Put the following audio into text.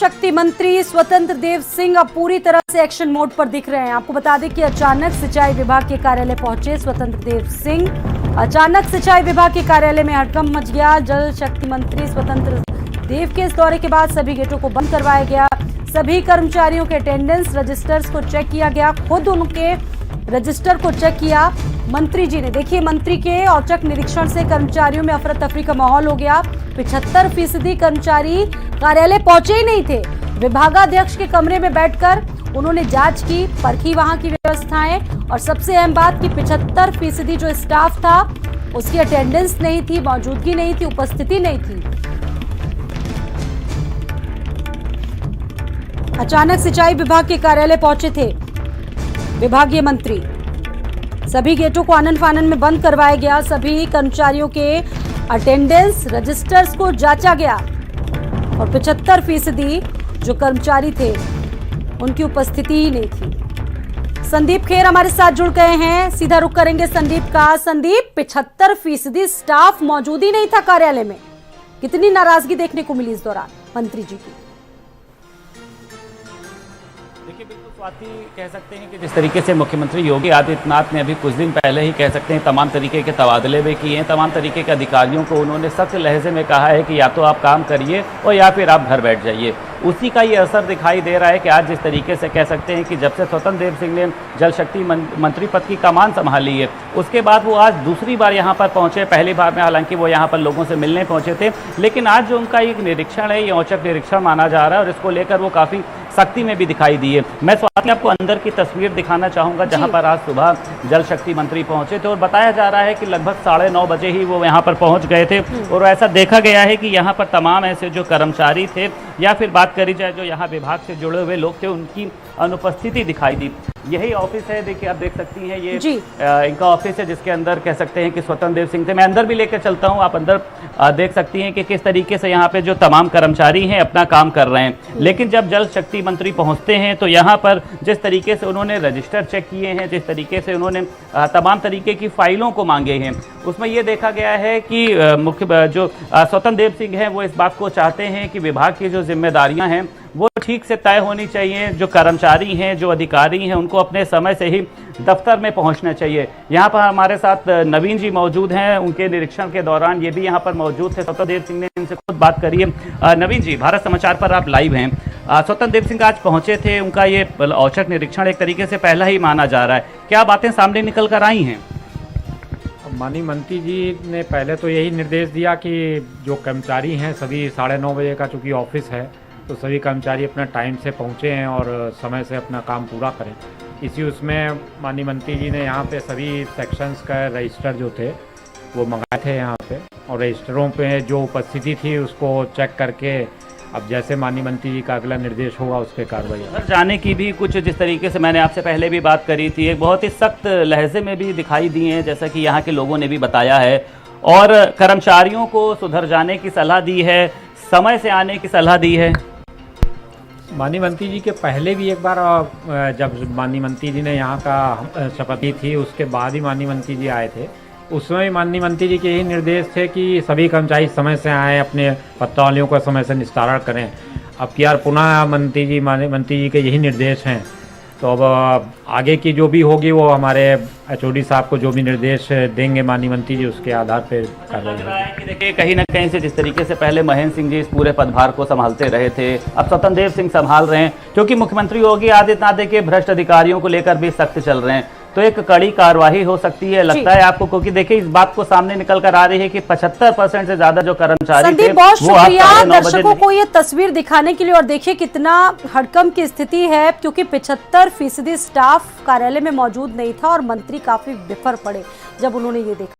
शक्ति मंत्री स्वतंत्र देव सिंह अब पूरी तरह से एक्शन मोड पर दिख रहे हैं। आपको बता दें कि अचानक सिंचाई विभाग के कार्यालय पहुंचे स्वतंत्र देव सिंह। अचानक सिंचाई विभाग के कार्यालय में हड़कंप मच गया। जल शक्ति मंत्री स्वतंत्र देव के इस दौरे के बाद सभी गेटों को बंद करवाया गया। सभी कर्मचारियों के अटेंडेंस रजिस्टर्स को चेक किया गया। खुद उनके रजिस्टर को चेक किया मंत्री जी ने। देखिए, मंत्री के औचक निरीक्षण से कर्मचारियों में अफरा तफरी का माहौल हो गया। 75% कर्मचारी कार्यालय पहुंचे ही नहीं थे। विभागाध्यक्ष के कमरे में बैठकर उन्होंने जांच की, परखी वहां की व्यवस्थाएं, और सबसे अहम बात कि 75% जो स्टाफ था उसकी अटेंडेंस नहीं थी, मौजूदगी नहीं थी, उपस्थिति नहीं थी। अचानक सिंचाई विभाग के कार्यालय पहुंचे थे विभागीय मंत्री। सभी गेटों को आनन फानन में बंद करवाया गया। सभी कर्मचारियों के अटेंडेंस रजिस्टर्स को जांचा गया और 75% जो कर्मचारी थे उनकी उपस्थिति ही नहीं थी। संदीप खेर हमारे साथ जुड़ गए हैं, सीधा रुख करेंगे संदीप का। संदीप, 75% स्टाफ मौजूद ही नहीं था कार्यालय में। कितनी नाराजगी देखने को मिली इस दौरान मंत्री जी की? देखिए, बिल्कुल स्वाति, कह सकते हैं कि जिस तरीके से मुख्यमंत्री योगी आदित्यनाथ ने अभी कुछ दिन पहले ही कह सकते हैं तमाम तरीके के तबादले भी किए हैं। तमाम तरीके के अधिकारियों को उन्होंने सख्त लहजे में कहा है कि या तो आप काम करिए और या फिर आप घर बैठ जाइए। उसी का ये असर दिखाई दे रहा है कि आज जिस तरीके से कह सकते हैं कि जब से स्वतंत्र देव सिंह ने जल शक्ति मंत्री पद की कमान संभाली है, उसके बाद वो आज दूसरी बार यहाँ पर पहुँचे। पहली बार में हालांकि वो यहाँ पर लोगों से मिलने पहुँचे थे, लेकिन आज जो उनका एक निरीक्षण है, ये औचक निरीक्षण माना जा रहा है और इसको लेकर वो काफ़ी सख्ती में भी दिखाई दी है। मैं स्वाति आपको अंदर की तस्वीर दिखाना चाहूँगा जहाँ पर आज सुबह जल शक्ति मंत्री पहुँचे थे, और बताया जा रहा है कि लगभग 9:30 बजे ही वो यहाँ पर पहुँच गए थे। और ऐसा देखा गया है कि यहाँ पर तमाम ऐसे जो कर्मचारी थे, या फिर बात करी जाए जो यहाँ विभाग से जुड़े हुए लोग थे, उनकी अनुपस्थिति दिखाई दी। यही ऑफिस है, देखिए आप देख सकती हैं, ये इनका ऑफिस है जिसके अंदर कह सकते हैं कि स्वतंत्र देव सिंह थे। मैं अंदर भी लेकर चलता हूं, आप अंदर देख सकती हैं कि किस तरीके से यहाँ पे जो तमाम कर्मचारी हैं अपना काम कर रहे हैं। लेकिन जब जल शक्ति मंत्री पहुंचते हैं तो यहाँ पर जिस तरीके से उन्होंने रजिस्टर चेक किए हैं, जिस तरीके से उन्होंने तमाम तरीके की फाइलों को मांगे हैं, उसमें ये देखा गया है कि मुख्य जो स्वतंत्र देव सिंह हैं वो इस बात को चाहते हैं कि विभाग की जो जिम्मेदारियाँ हैं वो ठीक से तय होनी चाहिए। जो कर्मचारी हैं, जो अधिकारी हैं, उनको अपने समय से ही दफ्तर में पहुंचना चाहिए। यहाँ पर हमारे साथ नवीन जी मौजूद हैं, उनके निरीक्षण के दौरान ये भी यहाँ पर मौजूद थे। स्वतंत्र देव सिंह ने इनसे खुद बात करी है। नवीन जी, भारत समाचार पर आप लाइव हैं। स्वतंत्र देव सिंह आज पहुंचे थे, उनका ये औचक निरीक्षण एक तरीके से पहला ही माना जा रहा है। क्या बातें सामने निकल कर आई हैं? माननीय मंत्री जी ने पहले तो यही निर्देश दिया कि जो कर्मचारी हैं सभी 9:30 बजे का चूँकि ऑफिस है, तो सभी कर्मचारी अपना टाइम से पहुँचे हैं और समय से अपना काम पूरा करें। इसी उसमें माननीय मंत्री जी ने यहाँ पे सभी सेक्शंस का रजिस्टर जो थे वो मंगाए थे यहाँ पे, और रजिस्टरों पे जो उपस्थिति थी उसको चेक करके अब जैसे माननीय मंत्री जी का अगला निर्देश होगा उसके कार्रवाई। घर जाने की भी कुछ, जिस तरीके से मैंने आपसे पहले भी बात करी थी, एक बहुत ही सख्त लहजे में भी दिखाई दिए हैं, जैसा कि यहाँ के लोगों ने भी बताया है, और कर्मचारियों को सुधर जाने की सलाह दी है, समय से आने की सलाह दी है। माननीय मंत्री जी के पहले भी एक बार जब माननीय मंत्री जी ने यहाँ का शपथ ली थी, उसके बाद ही माननीय मंत्री जी आए थे। उसमें माननीय मंत्री जी के यही निर्देश थे कि सभी कर्मचारी समय से आएँ, अपने पत्रावलियों का समय से निस्तारण करें। अब की पुनः माननीय मंत्री जी के यही निर्देश हैं, तो अब आगे की जो भी होगी वो हमारे HOD साहब को जो भी निर्देश देंगे माननीय मंत्री जी, उसके आधार पर कार्रवाई होगी। देखिए, कहीं ना कहीं से जिस तरीके से पहले महेंद्र सिंह जी इस पूरे पदभार को संभालते रहे थे, अब स्वतंत्र देव सिंह संभाल रहे हैं, क्योंकि मुख्यमंत्री योगी आदित्यनाथ देखिए भ्रष्ट अधिकारियों को लेकर भी सख्त चल रहे हैं, तो एक कड़ी कार्रवाई हो सकती है, लगता है आपको? क्योंकि देखिए इस बात को सामने निकल कर आ रही है कि 75% से ज्यादा जो कर्मचारी थे, बहुत शुक्रिया दर्शकों को ये तस्वीर दिखाने के लिए। और देखिए कितना हड़कंप की स्थिति है, क्योंकि 75% स्टाफ कार्यालय में मौजूद नहीं था और मंत्री काफी बिफर पड़े जब उन्होंने ये देखा।